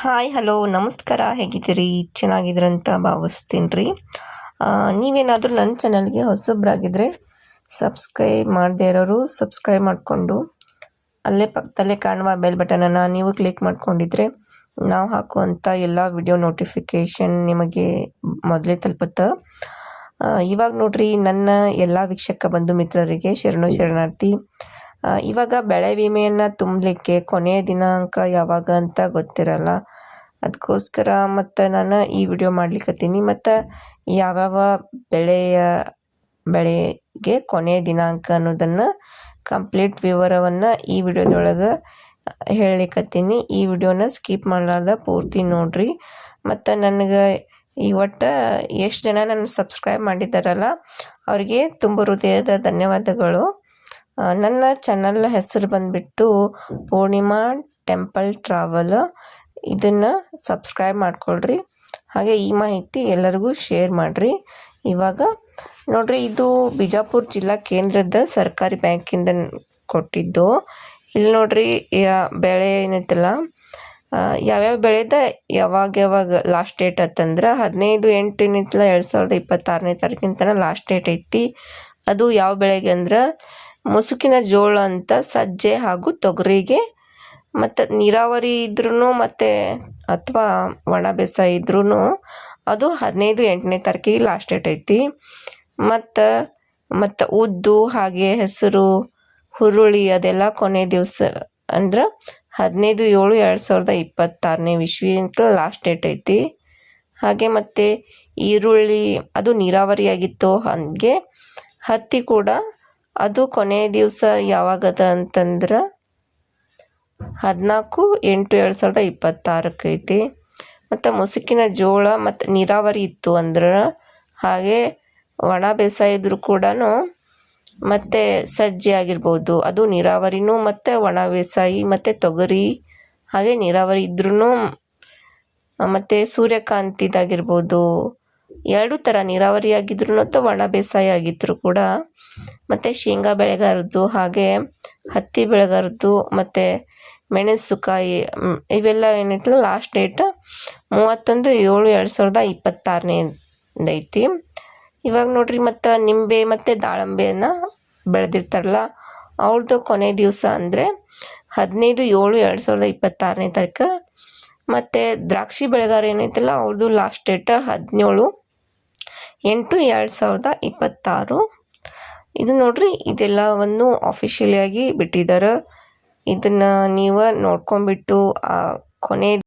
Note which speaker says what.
Speaker 1: Hi hello ನಮಸ್ಕಾರ, ಹೇಗಿದ್ದೀರಿ? ಚೆನ್ನಾಗಿದ್ದೀರಂತ ಭಾವಿಸ್ತೀನಿ ರೀ. ನೀವೇನಾದರೂ ನನ್ನ ಚಾನಲ್ಗೆ ಹೊಸಬ್ರಾಗಿದ್ದರೆ ಸಬ್ಸ್ಕ್ರೈಬ್ ಮಾಡದೇ ಇರೋರು ಸಬ್ಸ್ಕ್ರೈಬ್ ಮಾಡಿಕೊಂಡು ಅಲ್ಲೇ ಪಕ್ಕದಲ್ಲೇ ಕಾಣುವ ಬೆಲ್ ಬಟನನ್ನು ನೀವು ಕ್ಲಿಕ್ ಮಾಡ್ಕೊಂಡಿದ್ರೆ ನಾವು ಹಾಕುವಂಥ ಎಲ್ಲ ವಿಡಿಯೋ ನೋಟಿಫಿಕೇಷನ್ ನಿಮಗೆ ಮೊದಲೇ ತಲುಪುತ್ತೆ. ಇವಾಗ ನೋಡ್ರಿ, ನನ್ನ ಎಲ್ಲ ವೀಕ್ಷಕ ಬಂಧು ಮಿತ್ರರಿಗೆ ಶರಣಾರ್ಥಿ. ಇವಾಗ ಬೆಳೆ ವಿಮೆಯನ್ನು ತುಂಬಲಿಕ್ಕೆ ಕೊನೆಯ ದಿನಾಂಕ ಯಾವಾಗ ಅಂತ ಗೊತ್ತಿರಲ್ಲ. ಅದಕ್ಕೋಸ್ಕರ ಮತ್ತು ನಾನು ಈ ವಿಡಿಯೋ ಮಾಡ್ಲಿಕ್ಕತ್ತೀನಿ. ಮತ್ತು ಯಾವ್ಯಾವ ಬೆಳೆಗೆ ಕೊನೆಯ ದಿನಾಂಕ ಅನ್ನೋದನ್ನು ಕಂಪ್ಲೀಟ್ ವಿವರವನ್ನು ಈ ವಿಡಿಯೋದೊಳಗೆ ಹೇಳಲಿಕ್ಕತ್ತೀನಿ. ಈ ವಿಡಿಯೋನ ಸ್ಕಿಪ್ ಮಾಡಲಾರ್ದ ಪೂರ್ತಿ ನೋಡ್ರಿ. ಮತ್ತು ನನಗೆ ಈ ಒಟ್ಟು ಎಷ್ಟು ಜನ ನನ್ನ ಸಬ್ಸ್ಕ್ರೈಬ್ ಮಾಡಿದ್ದಾರಲ್ಲ ಅವರಿಗೆ ತುಂಬ ಹೃದಯದ ಧನ್ಯವಾದಗಳು. ನನ್ನ ಚಾನಲ್ ಹೆಸರು ಬಂದುಬಿಟ್ಟು ಪೂರ್ಣಿಮಾ ಟೆಂಪಲ್ ಟ್ರಾವೆಲ್. ಇದನ್ನು ಸಬ್ಸ್ಕ್ರೈಬ್ ಮಾಡ್ಕೊಳ್ರಿ. ಹಾಗೆ ಈ ಮಾಹಿತಿ ಎಲ್ಲರಿಗೂ ಶೇರ್ ಮಾಡಿರಿ. ಇವಾಗ ನೋಡ್ರಿ, ಇದು ಬಿಜಾಪುರ ಜಿಲ್ಲಾ ಕೇಂದ್ರದ ಸರ್ಕಾರಿ ಬ್ಯಾಂಕಿಂದ ಕೊಟ್ಟಿದ್ದು. ಇಲ್ಲಿ ನೋಡ್ರಿ, ಬೆಳೆ ಏನೈತಲ್ಲ, ಯಾವ್ಯಾವ ಬೆಳೆದ ಯಾವಾಗ ಲಾಸ್ಟ್ ಡೇಟ್ ಆತಂದ್ರೆ 15/8/2026 ಲಾಸ್ಟ್ ಡೇಟ್ ಐತಿ. ಅದು ಯಾವ ಬೆಳೆಗೆ ಅಂದ್ರೆ ಮುಸುಕಿನ ಜೋಳ ಅಂತ, ಸಜ್ಜೆ ಹಾಗೂ ತೊಗರಿಗೆ. ಮತ್ತು ನೀರಾವರಿ ಇದ್ರೂ ಮತ್ತು ಅಥವಾ ಒಣ ಬೇಸಾಯ ಇದ್ರೂ ಅದು 15/8 ಲಾಸ್ಟ್ ಡೇಟ್ ಐತಿ. ಮತ್ತು ಉದ್ದು ಹಾಗೆ ಹೆಸರು, ಹುರುಳಿ ಅದೆಲ್ಲ ಕೊನೆ ದಿವಸ ಅಂದ್ರೆ 15/7/2026 ಅಂತ ಲಾಸ್ಟ್ ಡೇಟ್ ಐತಿ. ಹಾಗೆ ಮತ್ತು ಈರುಳ್ಳಿ ಅದು ನೀರಾವರಿ ಆಗಿತ್ತು. ಹಾಗೆ ಹತ್ತಿ ಕೂಡ ಅದು ಕೊನೆಯ ದಿವಸ ಯಾವಾಗದ ಅಂತಂದ್ರೆ 14/8/2026 ಐತಿ. ಮತ್ತು ಮುಸುಕಿನ ಜೋಳ ಮತ್ತು ನೀರಾವರಿ ಇತ್ತು ಅಂದ್ರೆ, ಹಾಗೆ ಒಣ ಬೇಸಾಯ ಇದ್ರೂ ಕೂಡ ಮತ್ತು ಸಜ್ಜೆ ಆಗಿರ್ಬೋದು, ಅದು ನೀರಾವರಿನೂ ಮತ್ತು ಒಣ ಬೇಸಾಯಿ, ಮತ್ತು ತೊಗರಿ ಹಾಗೆ ನೀರಾವರಿ ಇದ್ರೂ, ಮತ್ತು ಸೂರ್ಯಕಾಂತಿದಾಗಿರ್ಬೋದು, ಎರಡು ಥರ ನೀರಾವರಿ ಆಗಿದ್ರು ಮತ್ತು ಒಣ ಬೇಸಾಯ ಆಗಿದ್ರು ಕೂಡ, ಮತ್ತು ಶೇಂಗಾ ಬೆಳೆಗಾರದ್ದು ಹಾಗೆ ಹತ್ತಿ ಬೆಳೆಗಾರದ್ದು ಮತ್ತು ಮೆಣಸುಕಾಯಿ ಇವೆಲ್ಲ ಏನೈತಲ್ಲ ಲಾಸ್ಟ್ ಡೇಟ್ 31/7/2026 ಐತಿ. ಇವಾಗ ನೋಡ್ರಿ, ಮತ್ತು ನಿಂಬೆ ಮತ್ತು ದಾಳಂಬೆಯನ್ನು ಬೆಳೆದಿರ್ತಾರಲ್ಲ ಅವ್ರದ್ದು ಕೊನೆ ದಿವಸ ಅಂದರೆ 15/7/2026. ಮತ್ತು ದ್ರಾಕ್ಷಿ ಬೆಳೆಗಾರ ಏನೈತಲ್ಲ ಅವ್ರದ್ದು ಲಾಸ್ಟ್ ಡೇಟ್ 17/8/2026. ಇದು ನೋಡ್ರಿ, ಇದೆಲ್ಲವನ್ನು ಆಫಿಷಿಯಲಿಯಾಗಿ ಬಿಟ್ಟಿದ್ದಾರೆ. ಇದನ್ನು ನೀವು ನೋಡ್ಕೊಂಬಿಟ್ಟು ಕೊನೆ